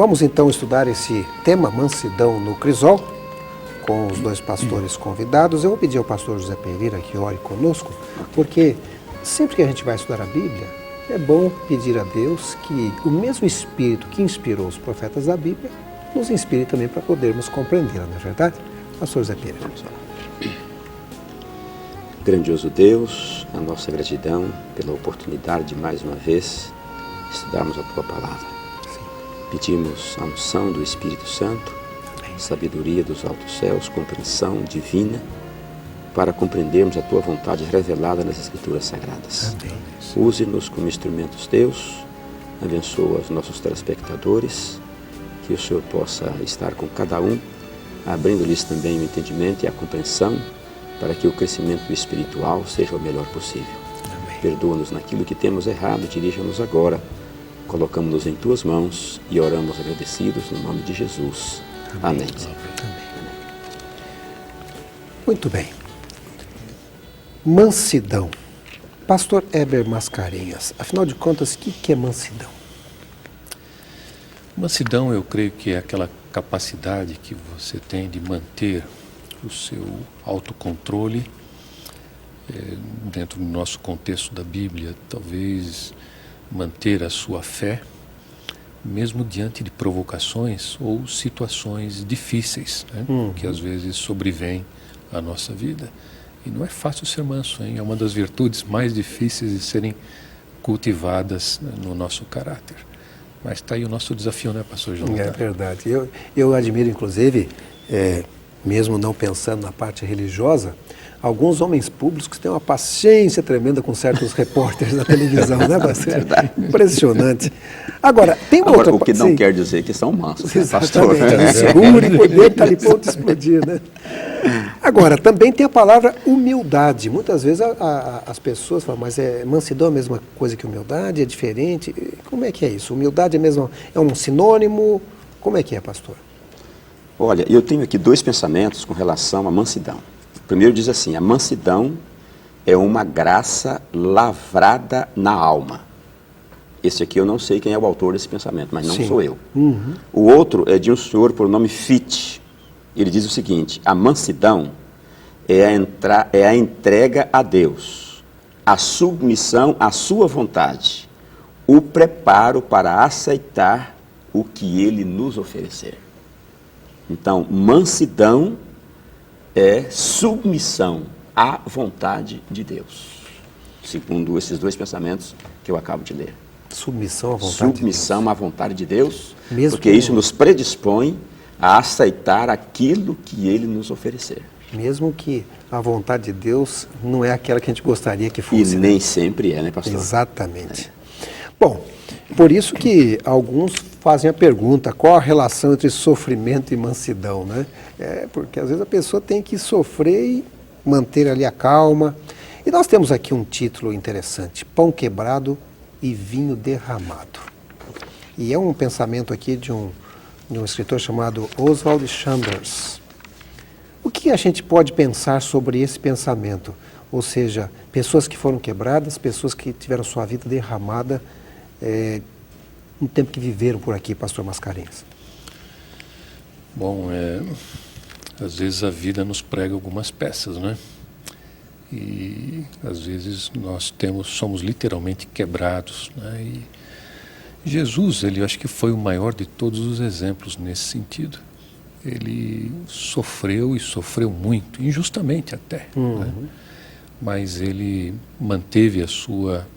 vamos então estudar esse tema, mansidão no crisol, com os dois pastores convidados. Eu vou pedir ao pastor José Pereira que ore conosco, porque sempre que a gente vai estudar a Bíblia, é bom pedir a Deus que o mesmo Espírito que inspirou os profetas da Bíblia, nos inspire também para podermos compreendê-la, não é verdade? Pastor José Pereira. Vamos lá. Grandioso Deus, a nossa gratidão pela oportunidade de mais uma vez estudarmos a Tua Palavra. Sim. Pedimos a unção do Espírito Santo, sabedoria dos altos céus, compreensão divina, para compreendermos a Tua vontade revelada nas Escrituras Sagradas. Amém. Use-nos como instrumentos Teus, abençoa os nossos telespectadores, que o Senhor possa estar com cada um, abrindo-lhes também o entendimento e a compreensão, para que o crescimento espiritual seja o melhor possível. Perdoa-nos naquilo que temos errado, dirija-nos agora, colocamos-nos em Tuas mãos e oramos agradecidos no nome de Jesus. Amém. Amém. Muito bem. Mansidão. Pastor Heber Mascarenhas, afinal de contas, o que é mansidão? Mansidão, eu creio que é aquela capacidade que você tem de manter o seu autocontrole, dentro do nosso contexto da Bíblia, talvez manter a sua fé, mesmo diante de provocações ou situações difíceis, né, que às vezes sobrevêm à nossa vida. E não é fácil ser manso, hein? É uma das virtudes mais difíceis de serem cultivadas, né, no nosso caráter. Mas está aí o nosso desafio, né, pastor João? É verdade. Eu admiro, inclusive, mesmo não pensando na parte religiosa, alguns homens públicos que têm uma paciência tremenda com certos repórteres da televisão, né, pastor? É verdade. Impressionante. Agora, tem uma outra... O que não Sim. quer dizer que são mansos, né, pastor? Exatamente. Seguro e poder está ali pronto a explodir, né? Agora, também tem a palavra humildade. Muitas vezes as pessoas falam, mas mansidão é a mesma coisa que humildade? É diferente? Como é que é isso? Humildade é um sinônimo? Como é que é, pastor? Olha, eu tenho aqui dois pensamentos com relação à mansidão. O primeiro diz assim: a mansidão é uma graça lavrada na alma. Esse aqui eu não sei quem é o autor desse pensamento, mas não sou eu. O outro é de um senhor por nome Fichte. Ele diz o seguinte: a mansidão é a entrega a Deus, a submissão à sua vontade, o preparo para aceitar o que Ele nos oferecer. Então, mansidão é submissão à vontade de Deus, segundo esses dois pensamentos que eu acabo de ler. Submissão à vontade Submissão de Deus. à vontade de Deus, Mesmo porque que- isso nos predispõe a aceitar aquilo que Ele nos oferecer. Mesmo que a vontade de Deus não é aquela que a gente gostaria que E fosse. né? nem sempre é, né, pastor? Exatamente. Bom, por isso que alguns fazem a pergunta, qual a relação entre sofrimento e mansidão, né? Porque às vezes a pessoa tem que sofrer e manter ali a calma. E nós temos aqui um título interessante, Pão Quebrado e Vinho Derramado. E é um pensamento aqui de um escritor chamado Oswald Chambers. O que a gente pode pensar sobre esse pensamento? Ou seja, pessoas que foram quebradas, pessoas que tiveram sua vida derramada no tempo que viveram por aqui, pastor Mascarenhas. Bom, às vezes a vida nos prega algumas peças, né? E às vezes nós somos literalmente quebrados, né? E Jesus, eu acho que foi o maior de todos os exemplos nesse sentido. Ele sofreu e sofreu muito, injustamente até, né? Mas ele manteve a sua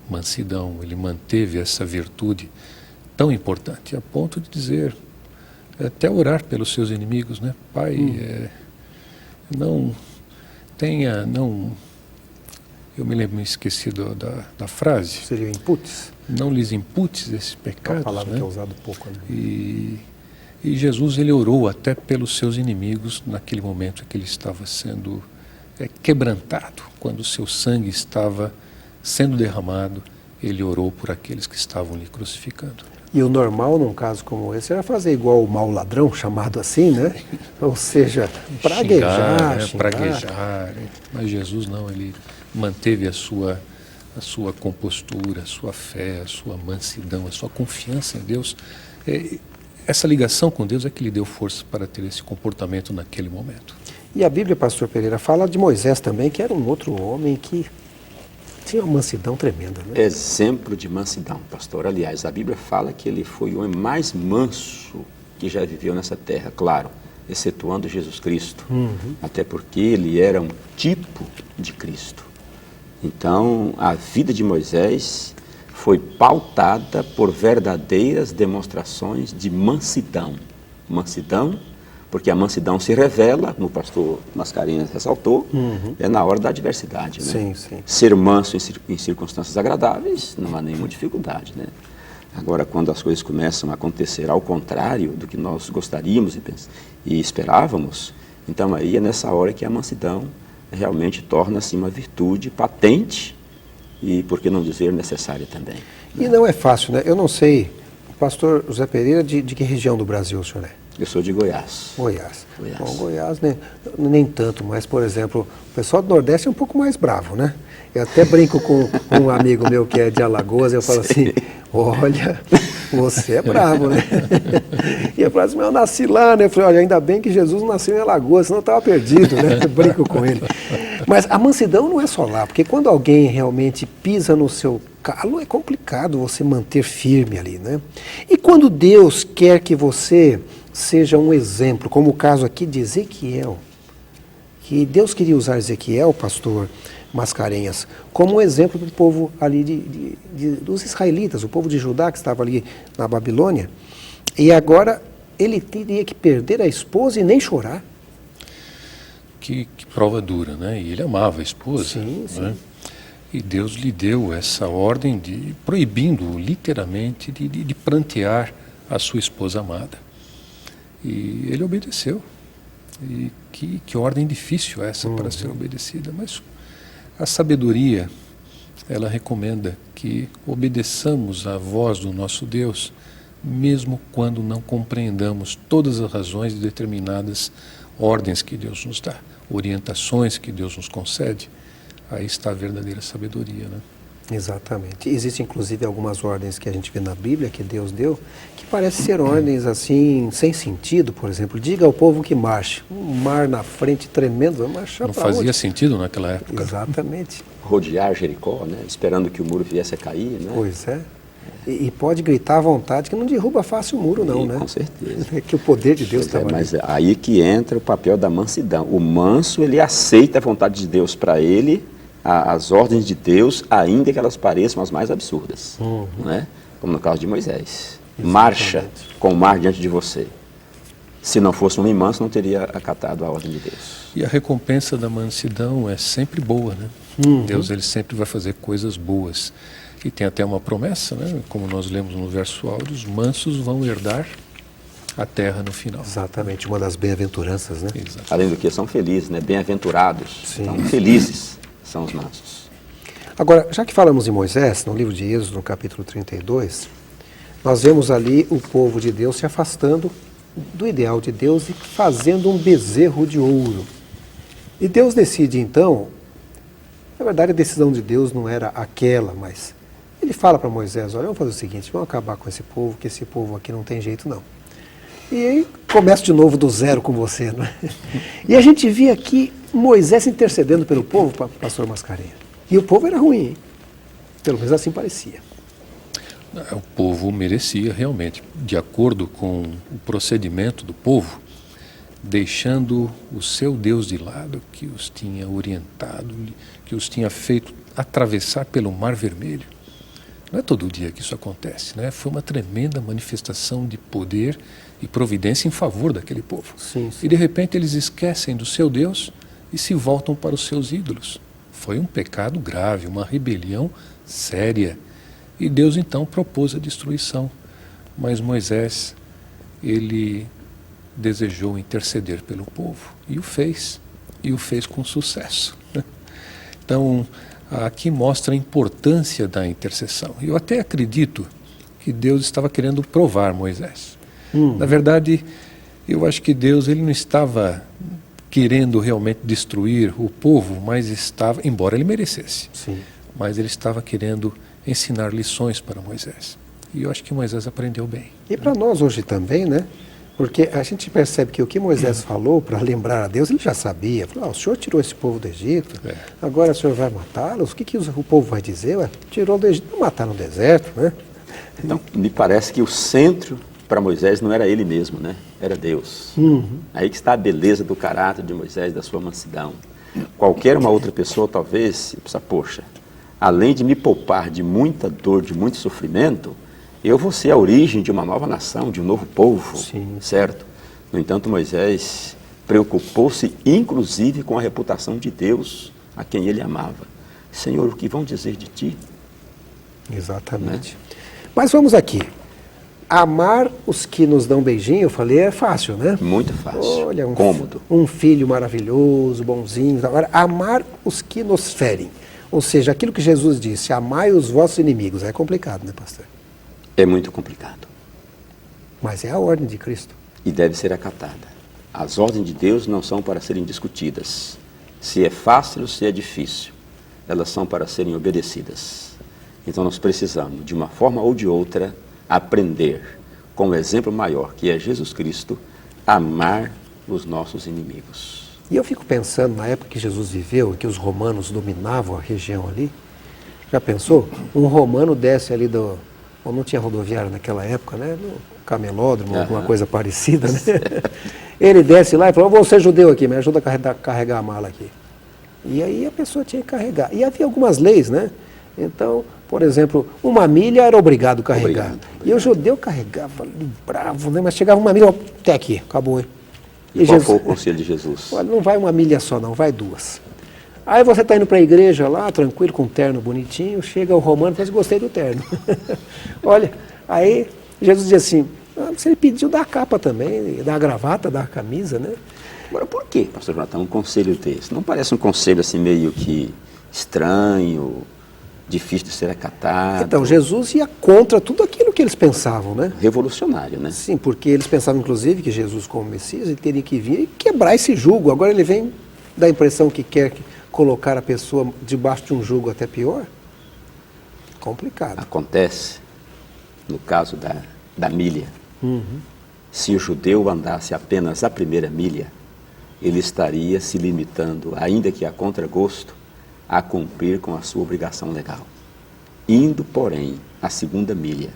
mansidão, ele manteve essa virtude tão importante, a ponto de dizer, até orar pelos seus inimigos, né? Pai, não tenha, não... Eu me esqueci da frase. Seria o inputs? Não lhes imputes esses pecados, Uma palavra né? que é usada pouco. Né? E Jesus, ele orou até pelos seus inimigos naquele momento que ele estava sendo quebrantado, quando o seu sangue estava sendo derramado, ele orou por aqueles que estavam lhe crucificando. E o normal, num caso como esse, era fazer igual o mau ladrão, chamado assim, né? Ou seja, praguejar, xingar. Praguejar. Mas Jesus não, ele manteve a sua a sua compostura, a sua fé, a sua mansidão, a sua confiança em Deus, essa ligação com Deus é que lhe deu força para ter esse comportamento naquele momento. E a Bíblia, pastor Pereira, fala de Moisés também, que era um outro homem que tinha uma mansidão tremenda, né? Exemplo de mansidão, pastor. Aliás, a Bíblia fala que ele foi o homem mais manso que já viveu nessa terra, claro, excetuando Jesus Cristo, até porque ele era um tipo de Cristo. Então, a vida de Moisés foi pautada por verdadeiras demonstrações de mansidão. Mansidão, porque a mansidão se revela, como o pastor Mascarenhas ressaltou, é na hora da adversidade, né? Sim, sim. Ser manso em circunstâncias agradáveis não há nenhuma dificuldade, né? Agora, quando as coisas começam a acontecer ao contrário do que nós gostaríamos e esperávamos, então aí é nessa hora que a mansidão realmente torna-se uma virtude patente e, por que não dizer, necessária também. E não é fácil, né? Eu não sei, o pastor José Pereira, de que região do Brasil o senhor é? Eu sou de Goiás. Goiás. Bom, Goiás, né, nem tanto, mas, por exemplo, o pessoal do Nordeste é um pouco mais bravo, né? Eu até brinco com um amigo meu que é de Alagoas, eu falo assim, olha, você é bravo, né? E eu falo assim, eu nasci lá, né? Eu falei, olha, ainda bem que Jesus nasceu em Alagoas, senão eu estava perdido, né? Eu brinco com ele. Mas a mansidão não é só lá, porque quando alguém realmente pisa no seu calo, é complicado você manter firme ali, né? E quando Deus quer que você seja um exemplo, como o caso aqui de Ezequiel, que Deus queria usar Ezequiel, pastor Mascarenhas, como um exemplo para o povo ali dos israelitas, o povo de Judá que estava ali na Babilônia, e agora ele teria que perder a esposa e nem chorar. Que prova dura, né? E ele amava a esposa. Sim, sim. Né? E Deus lhe deu essa ordem proibindo literalmente de prantear a sua esposa amada. E ele obedeceu. E que ordem difícil essa para ser obedecida. Mas a sabedoria, ela recomenda que obedeçamos à voz do nosso Deus, mesmo quando não compreendamos todas as razões de determinadas ordens que Deus nos dá, orientações que Deus nos concede. Aí está a verdadeira sabedoria, né? Exatamente. Existem inclusive algumas ordens que a gente vê na Bíblia, que Deus deu, que parecem ser ordens assim, sem sentido. Por exemplo, diga ao povo que marche. Um mar na frente tremendo, vai marchar não para fazia onde? sentido naquela época. Exatamente. Rodear Jericó, né? Esperando que o muro viesse a cair, né? Pois é. E pode gritar à vontade que não derruba fácil o muro, não, né? Com certeza. É que o poder de Deus estava ali. Mas aí que entra o papel da mansidão. O manso, ele aceita a vontade de Deus para ele, as ordens de Deus, ainda que elas pareçam as mais absurdas, não é? Como no caso de Moisés. Exatamente. Marcha com o mar diante de você. Se não fosse um homem manso, não teria acatado a ordem de Deus. E a recompensa da mansidão é sempre boa, né? Deus, ele sempre vai fazer coisas boas. E tem até uma promessa, né? Como nós lemos no verso áudio, os mansos vão herdar a terra no final. Exatamente, uma das bem-aventuranças, né? Exato. Além do que, são felizes, né? Bem-aventurados. Sim. Então, felizes são os mansos. Agora, já que falamos em Moisés, no livro de Êxodo, no capítulo 32, nós vemos ali o povo de Deus se afastando do ideal de Deus e fazendo um bezerro de ouro. E Deus decide então, na verdade a decisão de Deus não era aquela, mas ele fala para Moisés, olha, vamos fazer o seguinte, vamos acabar com esse povo, que esse povo aqui não tem jeito não. E aí começo de novo do zero com você, não é? E a gente via aqui Moisés intercedendo pelo povo, pastor Mascarenhas. E o povo era ruim, hein? Pelo menos assim parecia. O povo merecia realmente, de acordo com o procedimento do povo, deixando o seu Deus de lado, que os tinha orientado, que os tinha feito atravessar pelo Mar Vermelho. Não é todo dia que isso acontece, né? Foi uma tremenda manifestação de poder e providência em favor daquele povo. Sim. E de repente eles esquecem do seu Deus e se voltam para os seus ídolos. Foi um pecado grave, uma rebelião séria. E Deus então propôs a destruição. Mas Moisés, ele desejou interceder pelo povo e o fez. E o fez com sucesso. Então, aqui mostra a importância da intercessão. Eu até acredito que Deus estava querendo provar Moisés. Na verdade, eu acho que Deus ele não estava querendo realmente destruir o povo, mas estava, embora ele merecesse. Sim. mas ele estava querendo ensinar lições para Moisés. E eu acho que Moisés aprendeu bem. E para nós hoje também, né? Porque a gente percebe que o que Moisés falou para lembrar a Deus, ele já sabia. Falou, o Senhor tirou esse povo do Egito, agora o Senhor vai matá-los. O que o povo vai dizer? Ué, tirou do Egito, não matar no deserto, né? Então, me parece que o centro para Moisés não era ele mesmo, né? Era Deus. Aí que está a beleza do caráter de Moisés, da sua mansidão. Qualquer uma outra pessoa, talvez, pensa, poxa, além de me poupar de muita dor, de muito sofrimento, eu vou ser a origem de uma nova nação, de um novo povo, certo? No entanto, Moisés preocupou-se, inclusive, com a reputação de Deus, a quem ele amava. Senhor, o que vão dizer de ti? Exatamente. Mas vamos aqui. Amar os que nos dão beijinho, eu falei, é fácil, né? Muito fácil, Olha, cômodo. Um filho maravilhoso, bonzinho. Agora, amar os que nos ferem. Ou seja, aquilo que Jesus disse, amai os vossos inimigos. É complicado, né, pastor? É muito complicado. Mas é a ordem de Cristo. E deve ser acatada. As ordens de Deus não são para serem discutidas. Se é fácil ou se é difícil. Elas são para serem obedecidas. Então nós precisamos, de uma forma ou de outra, aprender, com o exemplo maior, que é Jesus Cristo, amar os nossos inimigos. E eu fico pensando, na época que Jesus viveu, que os romanos dominavam a região ali, já pensou? Um romano desce ali do... Bom, não tinha rodoviária naquela época, né? No camelódromo, alguma coisa parecida, né? Ele desce lá e falou, vou ser judeu aqui, me ajuda a carregar a mala aqui. E aí a pessoa tinha que carregar. E havia algumas leis, né? Então, por exemplo, uma milha era obrigado a carregar. Obrigado. E o judeu carregava ali, bravo, né? Mas chegava uma milha, até aqui, acabou, hein? E qual foi o conselho de Jesus? Olha, não vai uma milha só não, vai duas. Aí você está indo para a igreja lá, tranquilo, com um terno bonitinho, chega o romano e fala assim, gostei do terno. Olha, aí Jesus diz assim, você ele pediu da capa também, da gravata, da camisa, né? Agora, por que, pastor Jonathan, um conselho desse? Não parece um conselho assim meio que estranho, difícil de ser acatado? Então, Jesus ia contra tudo aquilo que eles pensavam, né? Revolucionário, né? Sim, porque eles pensavam, inclusive, que Jesus, como Messias, ele teria que vir e quebrar esse jugo. Agora ele vem dar a impressão que quer colocar a pessoa debaixo de um jugo até pior. Complicado. Acontece, no caso da milha, se o judeu andasse apenas a primeira milha, ele estaria se limitando, ainda que a contragosto, a cumprir com a sua obrigação legal. Indo, porém, a segunda milha,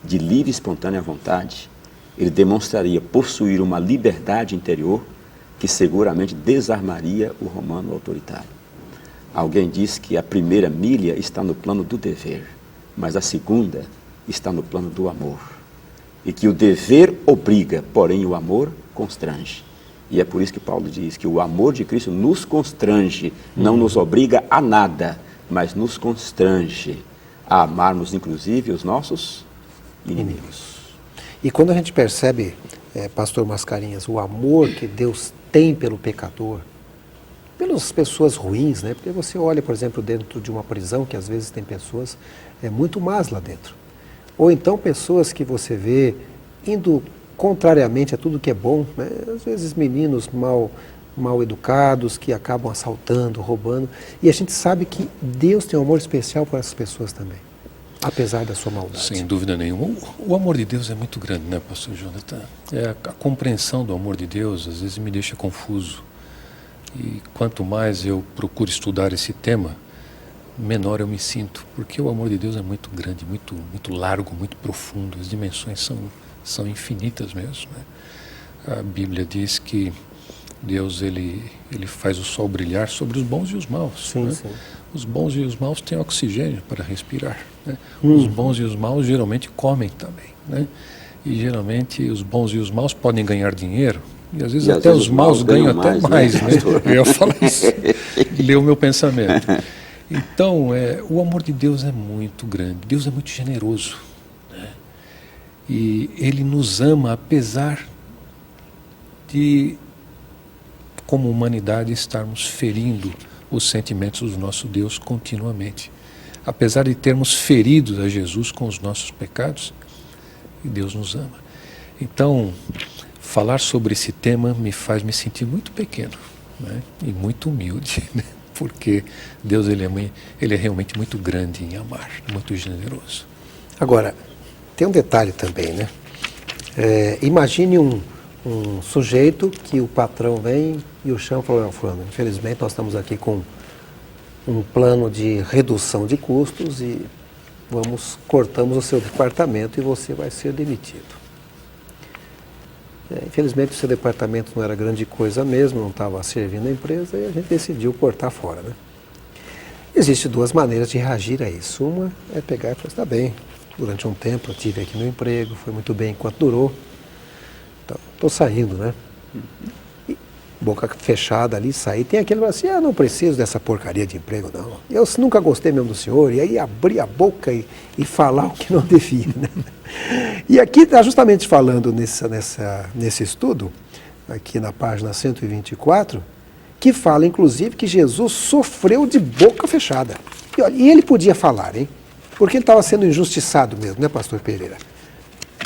de livre e espontânea vontade, ele demonstraria possuir uma liberdade interior que seguramente desarmaria o romano autoritário. Alguém diz que a primeira milha está no plano do dever, mas a segunda está no plano do amor. E que o dever obriga, porém o amor constrange. E é por isso que Paulo diz que o amor de Cristo nos constrange, não nos obriga a nada, mas nos constrange a amarmos, inclusive, os nossos inimigos. E quando a gente percebe, pastor Mascarinhas, o amor que Deus tem pelo pecador, pelas pessoas ruins, né? Porque você olha, por exemplo, dentro de uma prisão, que às vezes tem pessoas muito más lá dentro. Ou então pessoas que você vê indo contrariamente a tudo que é bom, né? Às vezes meninos mal educados, que acabam assaltando, roubando. E a gente sabe que Deus tem um amor especial por essas pessoas também, apesar da sua maldade. Sem dúvida nenhuma. O amor de Deus é muito grande, né, pastor Jonathan? A compreensão do amor de Deus às vezes me deixa confuso. E quanto mais eu procuro estudar esse tema, menor eu me sinto, porque o amor de Deus é muito grande, muito largo, muito profundo. As dimensões são infinitas mesmo, né? A Bíblia diz que Deus ele faz o sol brilhar sobre os bons e os maus. Sim, né? sim. Os bons e os maus têm oxigênio para respirar, né? Os bons e os maus geralmente comem também, né? E geralmente os bons e os maus podem ganhar dinheiro, e às vezes até os maus ganham até mais, né? Eu ia falar isso, leu o meu pensamento. Então, o amor de Deus é muito grande, Deus é muito generoso, né? E Ele nos ama apesar de, como humanidade, estarmos ferindo os sentimentos do nosso Deus continuamente. Apesar de termos ferido a Jesus com os nossos pecados, Deus nos ama. Então, falar sobre esse tema me faz me sentir muito pequeno, né? E muito humilde, né? porque Deus ele é realmente muito grande em amar, muito generoso. Agora, tem um detalhe também, né? Imagine um sujeito que o patrão vem e o chama e fala: fulano, infelizmente nós estamos aqui com um plano de redução de custos e cortamos o seu departamento e você vai ser demitido. Infelizmente o seu departamento não era grande coisa mesmo, não estava servindo a empresa e a gente decidiu cortar fora, né? Existem duas maneiras de reagir a isso. Uma é pegar e falar: está bem, durante um tempo eu tive aqui meu emprego, foi muito bem enquanto durou, então estou saindo, né? E, boca fechada ali, sair. Tem aquele que fala assim: não preciso dessa porcaria de emprego, não. Eu nunca gostei mesmo do senhor. E aí abrir a boca e falar o que não devia, né? E aqui está justamente falando nesse estudo, aqui na página 124, que fala inclusive que Jesus sofreu de boca fechada. E, olha, e ele podia falar, hein? Porque ele estava sendo injustiçado mesmo, né, pastor Pereira?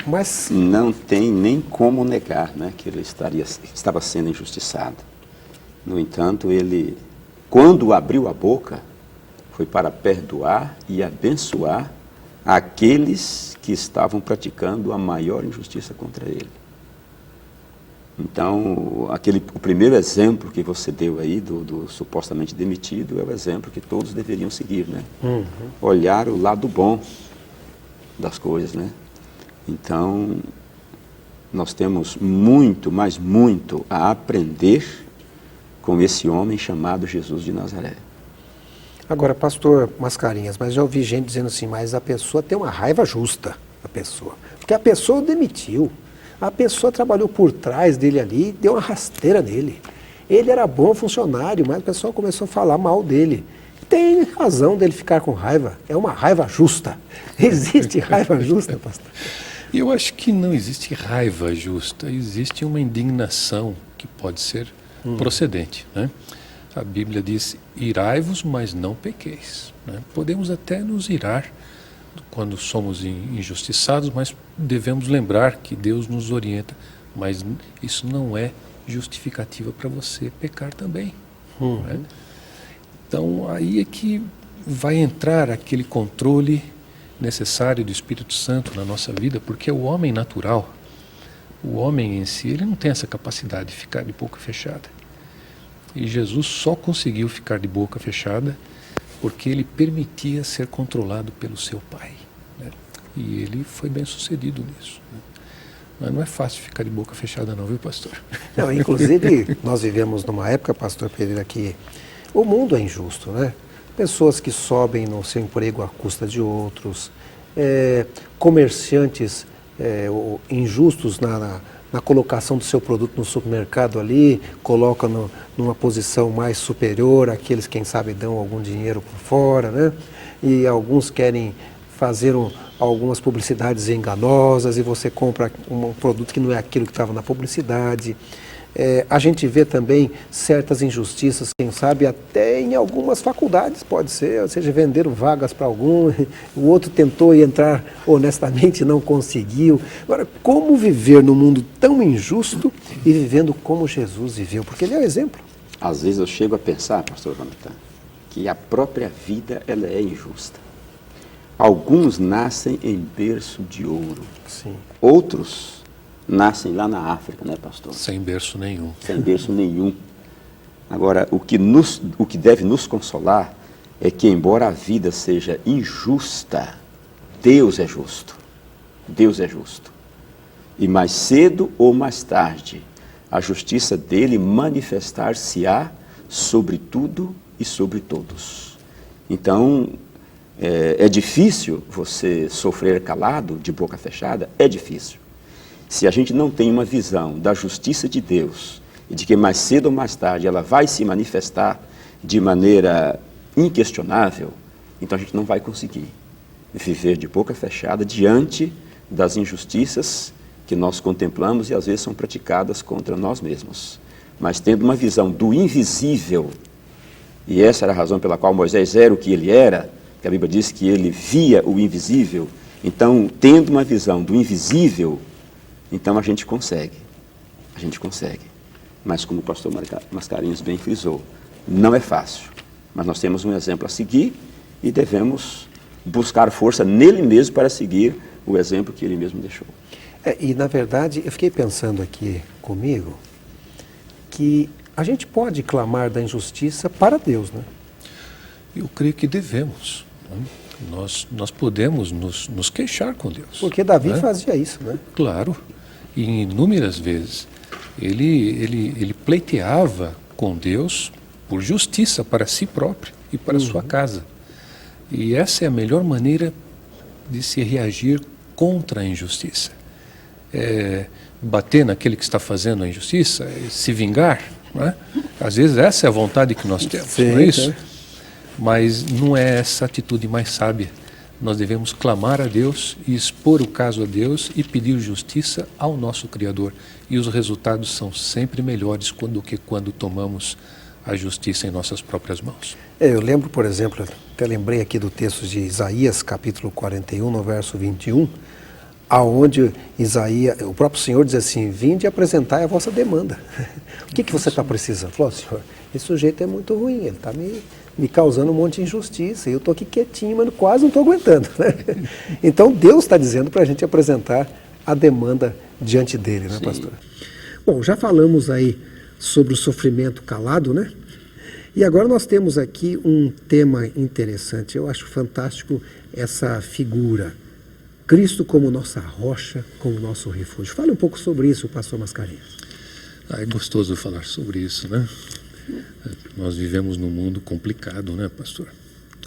Mas não tem nem como negar, né, que ele estava sendo injustiçado. No entanto, ele, quando abriu a boca, foi para perdoar e abençoar aqueles que estavam praticando a maior injustiça contra ele. Então, o primeiro exemplo que você deu aí do supostamente demitido é o exemplo que todos deveriam seguir, né? Uhum. Olhar o lado bom das coisas, né? Então, nós temos muito, mas muito a aprender com esse homem chamado Jesus de Nazaré. Agora, pastor Mascarinhas, mas já ouvi gente dizendo assim: mas a pessoa tem uma raiva justa, a pessoa. Porque a pessoa o demitiu. A pessoa trabalhou por trás dele ali, deu uma rasteira nele. Ele era bom funcionário, mas o pessoal começou a falar mal dele. Tem razão dele ficar com raiva. É uma raiva justa. Existe raiva justa, pastor? Eu acho que não existe raiva justa. Existe uma indignação que pode ser procedente, né? A Bíblia diz: irai-vos, mas não pequeis, né? Podemos até nos irar quando somos injustiçados, mas devemos lembrar que Deus nos orienta, mas isso não é justificativa para você pecar também. Né? Então, aí é que vai entrar aquele controle necessário do Espírito Santo na nossa vida, porque o homem natural, o homem em si, ele não tem essa capacidade de ficar de boca fechada. E Jesus só conseguiu ficar de boca fechada porque ele permitia ser controlado pelo seu Pai, né? E ele foi bem sucedido nisso, né? Mas não é fácil ficar de boca fechada não, viu, pastor? Não, inclusive, nós vivemos numa época, pastor Pereira, que o mundo é injusto, né? Pessoas que sobem no seu emprego à custa de outros, comerciantes injustos na colocação do seu produto no supermercado ali, coloca numa posição mais superior àqueles, quem sabe, dão algum dinheiro por fora, né? E alguns querem fazer algumas publicidades enganosas e você compra um produto que não é aquilo que estava na publicidade. A gente vê também certas injustiças, quem sabe até em algumas faculdades, pode ser, ou seja, venderam vagas para algum, o outro tentou entrar honestamente e não conseguiu. Agora, como viver num mundo tão injusto e vivendo como Jesus viveu? Porque ele é o exemplo. Às vezes eu chego a pensar, pastor Jonathan, que a própria vida ela é injusta. Alguns nascem em berço de ouro. Sim. Outros nascem lá na África, né, pastor? Sem berço nenhum. Sem berço nenhum. Agora, o que deve nos consolar é que, embora a vida seja injusta, Deus é justo. Deus é justo. E mais cedo ou mais tarde, a justiça dele manifestar-se-á sobre tudo e sobre todos. Então, é difícil você sofrer calado, de boca fechada? É difícil. Se a gente não tem uma visão da justiça de Deus e de que mais cedo ou mais tarde ela vai se manifestar de maneira inquestionável, então a gente não vai conseguir viver de boca fechada diante das injustiças que nós contemplamos e às vezes são praticadas contra nós mesmos. Mas tendo uma visão do invisível, e essa era a razão pela qual Moisés era o que ele era, que a Bíblia diz que ele via o invisível. Então, tendo uma visão do invisível, então a gente consegue. Mas como o pastor Mascarinhas bem frisou, não é fácil. Mas nós temos um exemplo a seguir e devemos buscar força nele mesmo para seguir o exemplo que ele mesmo deixou. E, na verdade, eu fiquei pensando aqui comigo que a gente pode clamar da injustiça para Deus, né? Eu creio que devemos. Né? Nós podemos nos queixar com Deus. Porque Davi né? fazia isso, né? Claro, e inúmeras vezes ele pleiteava com Deus por justiça para si próprio e para sua casa. E essa é a melhor maneira de se reagir contra a injustiça. Bater naquele que está fazendo a injustiça, se vingar. Né? Às vezes essa é a vontade que nós temos, Sim, não é isso? é. Mas não é essa atitude mais sábia. Nós devemos clamar a Deus e expor o caso a Deus e pedir justiça ao nosso Criador. E os resultados são sempre melhores do que quando tomamos a justiça em nossas próprias mãos. Eu lembro, por exemplo, até lembrei aqui do texto de Isaías, capítulo 41, no verso 21, aonde Isaías, o próprio Senhor diz assim: vinde e apresentai a vossa demanda. O que você está precisando? Falou: Senhor, esse sujeito é muito ruim, ele está me causando um monte de injustiça, e eu estou aqui quietinho, mas quase não estou aguentando. Né? Então Deus está dizendo para a gente apresentar a demanda diante dele, né, pastor? Bom, já falamos aí sobre o sofrimento calado, né? E agora nós temos aqui um tema interessante. Eu acho fantástico essa figura. Cristo como nossa rocha, como nosso refúgio. Fale um pouco sobre isso, pastor Mascarenhas. É gostoso falar sobre isso, né? Nós vivemos num mundo complicado, né, pastor?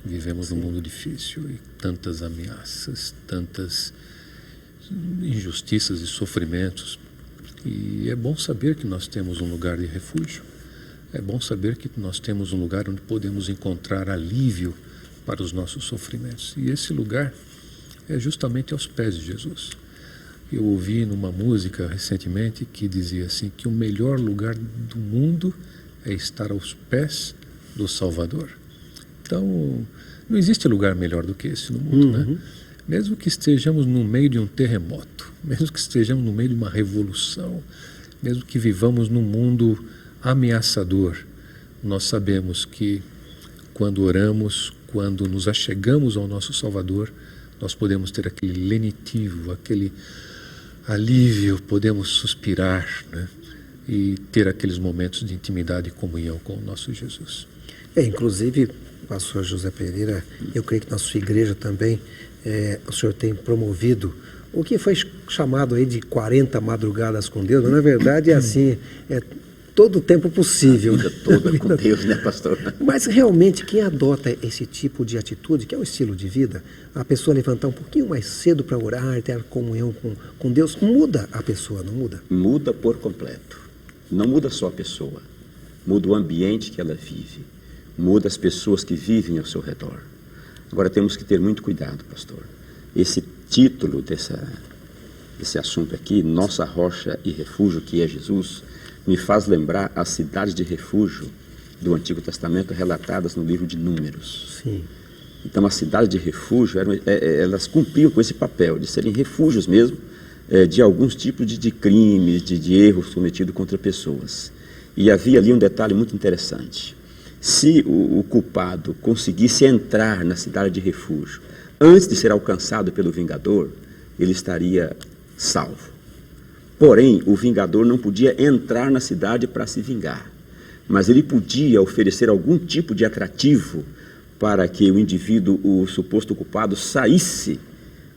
Vivemos num mundo difícil e tantas ameaças, tantas injustiças e sofrimentos. E é bom saber que nós temos um lugar de refúgio. É bom saber que nós temos um lugar onde podemos encontrar alívio para os nossos sofrimentos. E esse lugar é justamente aos pés de Jesus. Eu ouvi numa música recentemente que dizia assim, que o melhor lugar do mundo é estar aos pés do Salvador. Então, não existe lugar melhor do que esse no mundo, né? Mesmo que estejamos no meio de um terremoto, mesmo que estejamos no meio de uma revolução, mesmo que vivamos num mundo ameaçador, nós sabemos que quando oramos, quando nos achegamos ao nosso Salvador, nós podemos ter aquele lenitivo, aquele alívio, podemos suspirar, né? E ter aqueles momentos de intimidade e comunhão com o nosso Jesus. Inclusive, pastor José Pereira, eu creio que na sua igreja também, o senhor tem promovido o que foi chamado aí de 40 madrugadas com Deus, mas na verdade é assim, todo o tempo possível. A vida toda com Deus, né, pastor? Mas realmente quem adota esse tipo de atitude, que é o estilo de vida, a pessoa levantar um pouquinho mais cedo para orar, ter comunhão com Deus, muda a pessoa, não muda? Muda por completo. Não muda só a pessoa, muda o ambiente que ela vive, muda as pessoas que vivem ao seu redor. Agora temos que ter muito cuidado, pastor. Esse título desse assunto aqui, Nossa Rocha e Refúgio, que é Jesus, me faz lembrar as cidades de refúgio do Antigo Testamento relatadas no livro de Números. Sim. Então, as cidades de refúgio, elas cumpriam com esse papel de serem refúgios mesmo, de alguns tipos de crimes, de erros cometidos contra pessoas. E havia ali um detalhe muito interessante. Se o culpado conseguisse entrar na cidade de refúgio antes de ser alcançado pelo vingador, ele estaria salvo. Porém, o vingador não podia entrar na cidade para se vingar, mas ele podia oferecer algum tipo de atrativo para que o indivíduo, o suposto culpado, saísse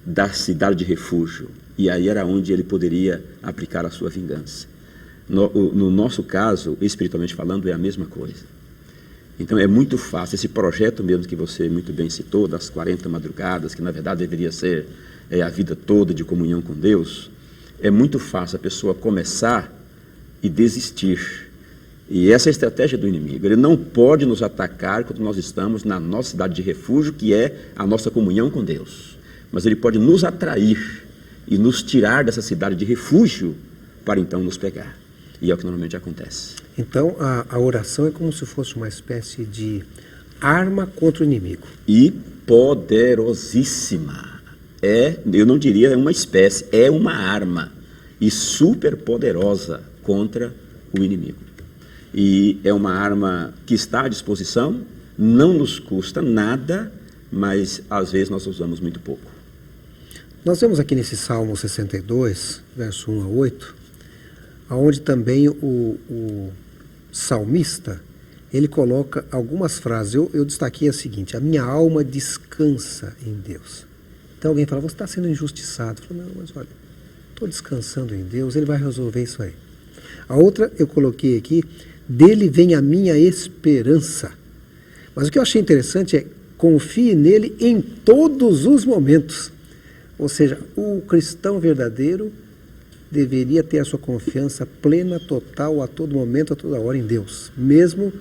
da cidade de refúgio. E aí era onde ele poderia aplicar a sua vingança. No nosso caso, espiritualmente falando, é a mesma coisa. Então é muito fácil, esse projeto mesmo que você muito bem citou, das 40 madrugadas, que na verdade deveria ser a vida toda de comunhão com Deus, é muito fácil a pessoa começar e desistir. E essa é a estratégia do inimigo. Ele não pode nos atacar quando nós estamos na nossa cidade de refúgio, que é a nossa comunhão com Deus. Mas ele pode nos atrair e nos tirar dessa cidade de refúgio para então nos pegar. E é o que normalmente acontece. Então, a oração é como se fosse uma espécie de arma contra o inimigo. E poderosíssima. Eu não diria uma espécie, é uma arma. E super poderosa contra o inimigo. E é uma arma que está à disposição, não nos custa nada, mas às vezes nós usamos muito pouco. Nós vemos aqui nesse Salmo 62, verso 1 a 8, onde também o salmista, ele coloca algumas frases. Eu destaquei a seguinte: a minha alma descansa em Deus. Então alguém fala, você está sendo injustiçado. Eu falo, não, mas olha, estou descansando em Deus, Ele vai resolver isso aí. A outra eu coloquei aqui, dele vem a minha esperança. Mas o que eu achei interessante é, confie nele em todos os momentos. Ou seja, o cristão verdadeiro deveria ter a sua confiança plena, total, a todo momento, a toda hora em Deus, mesmo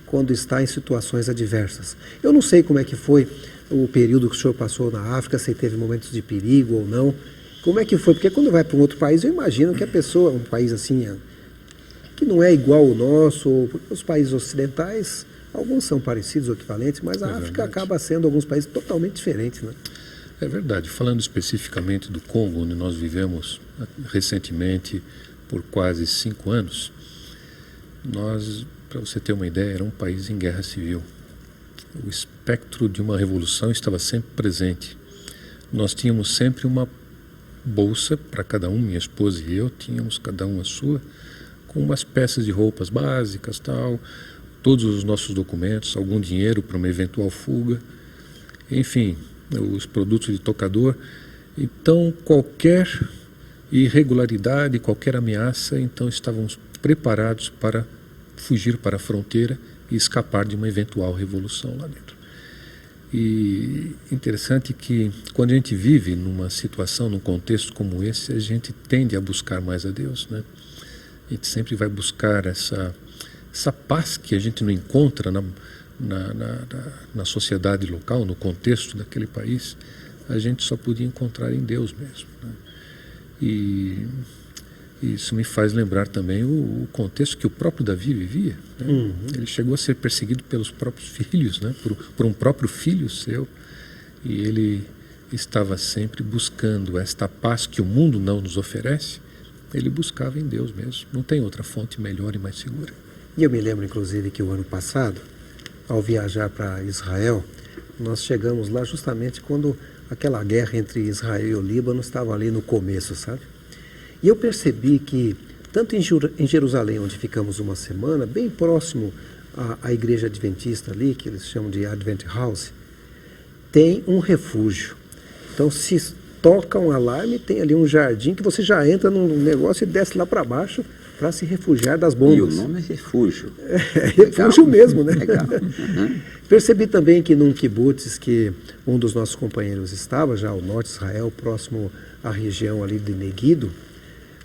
quando está em situações adversas. Eu não sei como é que foi o período que o senhor passou na África, se teve momentos de perigo ou não. Como é que foi? Porque quando vai para um outro país, eu imagino que a pessoa, um país assim, que não é igual ao nosso, ou os países ocidentais, alguns são parecidos ou equivalentes, mas a África acaba sendo alguns países totalmente diferentes, né? É verdade. Falando especificamente do Congo, onde nós vivemos recentemente por quase 5 anos, nós, para você ter uma ideia, era um país em guerra civil. O espectro de uma revolução estava sempre presente. Nós tínhamos sempre uma bolsa para cada um, minha esposa e eu, tínhamos cada um a sua, com umas peças de roupas básicas, tal, todos os nossos documentos, algum dinheiro para uma eventual fuga, enfim, os produtos de tocador. Então, qualquer irregularidade, qualquer ameaça, então estávamos preparados para fugir para a fronteira e escapar de uma eventual revolução lá dentro. E interessante que quando a gente vive numa situação, num contexto como esse, a gente tende a buscar mais a Deus, né? A gente sempre vai buscar essa paz que a gente não encontra na sociedade local, no contexto daquele país, a gente só podia encontrar em Deus mesmo, né? E isso me faz lembrar também o contexto que o próprio Davi vivia, né? Ele chegou a ser perseguido pelos próprios filhos, né? por um próprio filho seu, e ele estava sempre buscando esta paz que o mundo não nos oferece. Ele buscava em Deus mesmo, não tem outra fonte melhor e mais segura. E eu me lembro, inclusive, que o ano passado, ao viajar para Israel, nós chegamos lá justamente quando aquela guerra entre Israel e o Líbano estava ali no começo, sabe? E eu percebi que, tanto em Jerusalém, onde ficamos uma semana, bem próximo à igreja adventista ali, que eles chamam de Advent House, tem um refúgio. Então, se toca um alarme, tem ali um jardim que você já entra num negócio e desce lá para baixo para se refugiar das bombas. E o nome é refúgio. É refúgio mesmo, né? Legal. Percebi também que num kibbutz que um dos nossos companheiros estava, já ao norte de Israel, próximo à região ali de Meguido,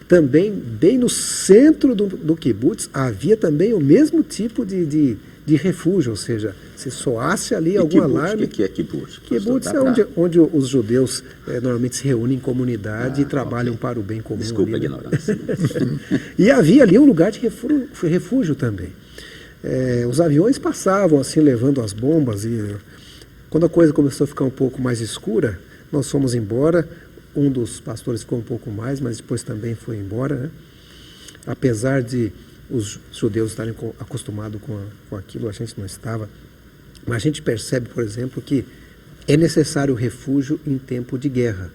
também, bem no centro do kibbutz, havia também o mesmo tipo de refúgio, ou seja, se soasse ali algum alarme. O que é kibbutz? Kibbutz é onde os judeus normalmente se reúnem em comunidade e trabalham para o bem comum. Desculpa a ali, ignorância. Né? E havia ali um lugar de refúgio também. Os aviões passavam assim, levando as bombas, e quando a coisa começou a ficar um pouco mais escura, nós fomos embora. Um dos pastores ficou um pouco mais, mas depois também foi embora, né? Apesar de os judeus estarem acostumados com aquilo, a gente não estava. Mas a gente percebe, por exemplo, que é necessário refúgio em tempo de guerra.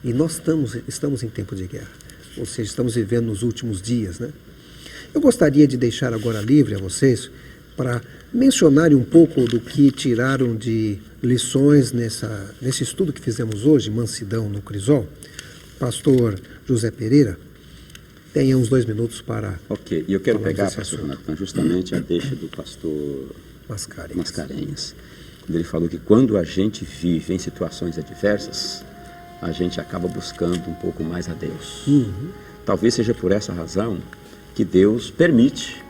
E nós estamos em tempo de guerra. Ou seja, estamos vivendo nos últimos dias, né? Eu gostaria de deixar agora livre a vocês para mencionarem um pouco do que tiraram de lições nesse estudo que fizemos hoje, Mansidão no Crisol. Pastor José Pereira, tenha uns 2 minutos para... Ok, e eu quero pegar, pastor Renato, justamente a deixa do pastor Mascarenhas. Quando ele falou que quando a gente vive em situações adversas, a gente acaba buscando um pouco mais a Deus. Talvez seja por essa razão que Deus permite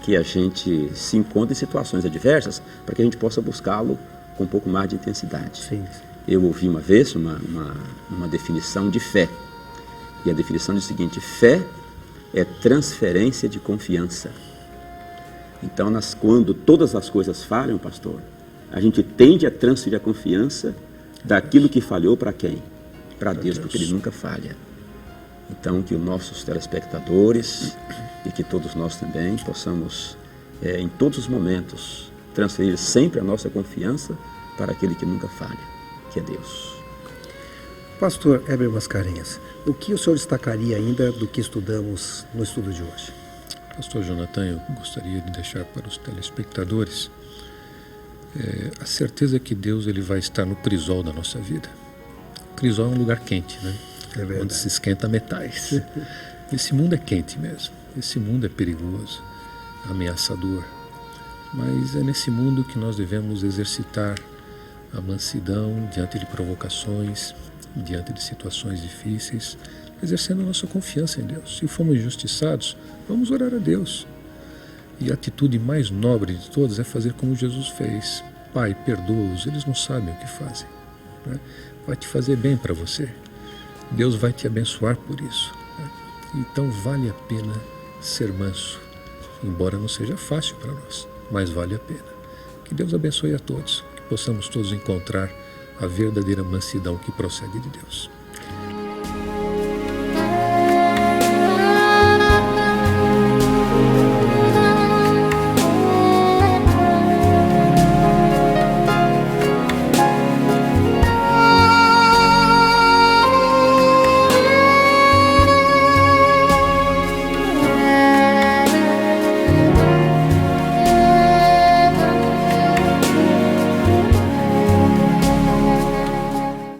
que a gente se encontre em situações adversas para que a gente possa buscá-lo com um pouco mais de intensidade. Sim. Eu ouvi uma vez uma definição de fé. E a definição diz o seguinte: fé é transferência de confiança. Então, quando todas as coisas falham, pastor, a gente tende a transferir a confiança daquilo que falhou para quem? Para Deus, porque Ele nunca falha. Então, que os nossos telespectadores e que todos nós também possamos, em todos os momentos, transferir sempre a nossa confiança para aquele que nunca falha, que é Deus. Pastor Heber Mascarenhas, o que o senhor destacaria ainda do que estudamos no estudo de hoje? Pastor Jonathan, eu gostaria de deixar para os telespectadores a certeza que Deus ele vai estar no crisol da nossa vida. O crisol é um lugar quente, né? Onde se esquenta metais. Esse mundo é quente mesmo. Esse mundo é perigoso, ameaçador. Mas é nesse mundo que nós devemos exercitar a mansidão diante de provocações, diante de situações difíceis, exercendo a nossa confiança em Deus. Se fomos injustiçados, vamos orar a Deus. E a atitude mais nobre de todas é fazer como Jesus fez. Pai, perdoa-os, eles não sabem o que fazem. Né? Vai te fazer bem para você. Deus vai te abençoar por isso. Né? Então vale a pena ser manso, embora não seja fácil para nós, mas vale a pena. Que Deus abençoe a todos, que possamos todos encontrar a verdadeira mansidão que procede de Deus.